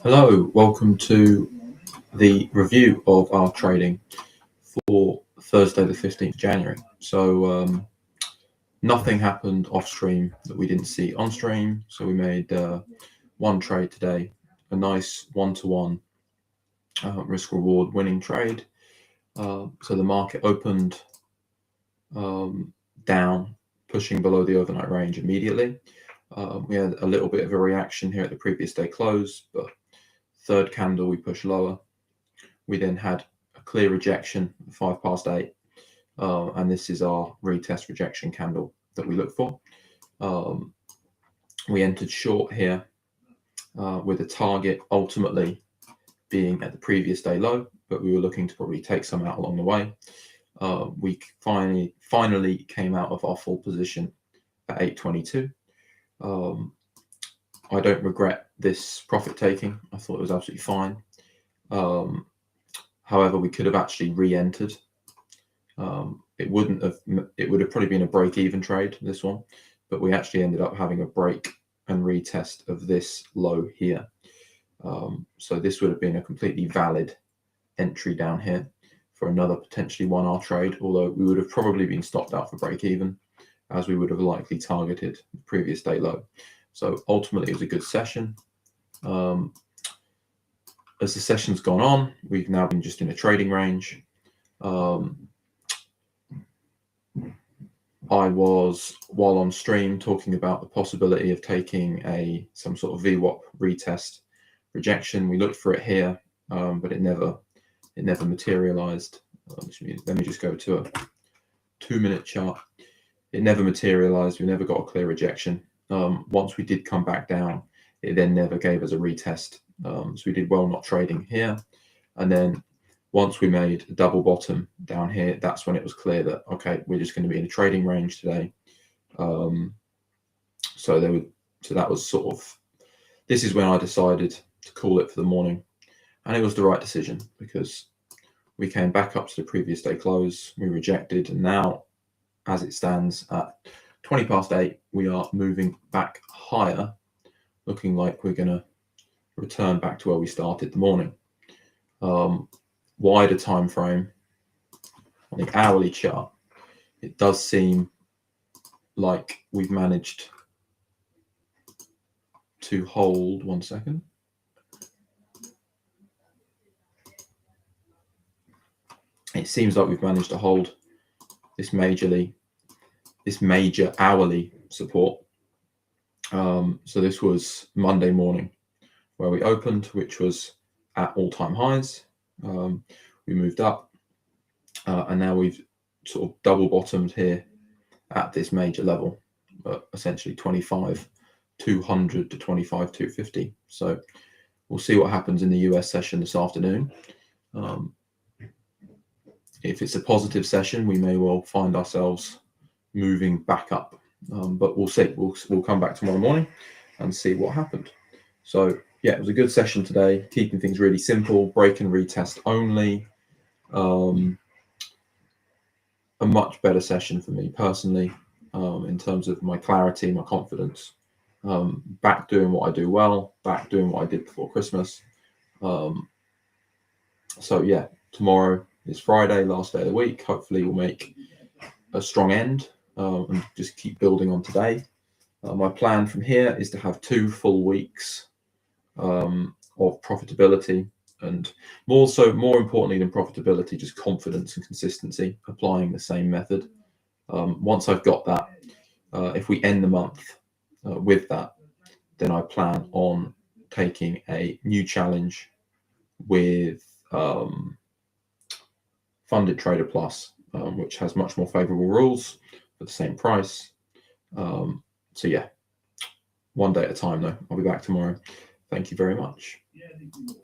Hello, welcome to the review of our trading for Thursday, the 15th of January. So, nothing happened off stream that we didn't see on stream. So, we made one trade today, a nice one-to-one risk reward winning trade. So, the market opened down, pushing below the overnight range immediately. We had a little bit of a reaction here at the previous day close, but third candle we pushed lower. We then had a clear rejection at 8:05, and this is our retest rejection candle that we look for. We entered short here with a target ultimately being at the previous day low, but we were looking to probably take some out along the way. We finally came out of our full position at 8:22. I don't regret this profit taking. I thought it was absolutely fine. However, we could have actually re-entered. It would have probably been a break-even trade, this one, but we actually ended up having a break and retest of this low here. So this would have been a completely valid entry down here for another potentially 1R trade, although we would have probably been stopped out for break-even, as we would have likely targeted the previous day low. So ultimately, it was a good session. As the session's gone on, we've now been just in a trading range. I was, while on stream, talking about the possibility of taking some sort of VWAP retest rejection. We looked for it here, but it never materialized. Let me just go to a 2-minute chart. It never materialized. We never got a clear rejection. Once we did come back down, it then never gave us a retest. So we did well not trading here. And then once we made a double bottom down here, that's when it was clear that, okay, we're just going to be in a trading range today. So that was sort of, this is when I decided to call it for the morning. And it was the right decision because we came back up to the previous day close, we rejected, and now as it stands at 8:20, we are moving back higher, looking like we're going to return back to where we started the morning. Wider time frame on the hourly chart, it does seem like we've managed to hold. 1 second. It seems like we've managed to hold this major hourly support. So this was Monday morning where we opened, which was at all-time highs. We moved up, and now we've sort of double bottomed here at this major level, essentially 25,200 to 25,250. So we'll see what happens in the US session this afternoon. If it's a positive session, we may well find ourselves moving back up, but we'll see. We'll come back tomorrow morning and see what happened. So yeah, it was a good session today, keeping things really simple, break and retest only. A much better session for me personally, in terms of my clarity, my confidence. Back doing what I do well, back doing what I did before Christmas. So yeah, tomorrow is Friday, last day of the week. Hopefully we'll make a strong end and just keep building on today. My plan from here is to have 2 full weeks of profitability, and more importantly than profitability, just confidence and consistency, applying the same method. Once I've got that, if we end the month with that, then I plan on taking a new challenge with Funded Trader Plus, which has much more favorable rules for the same price. So yeah, one day at a time though. I'll be back tomorrow. Thank you very much.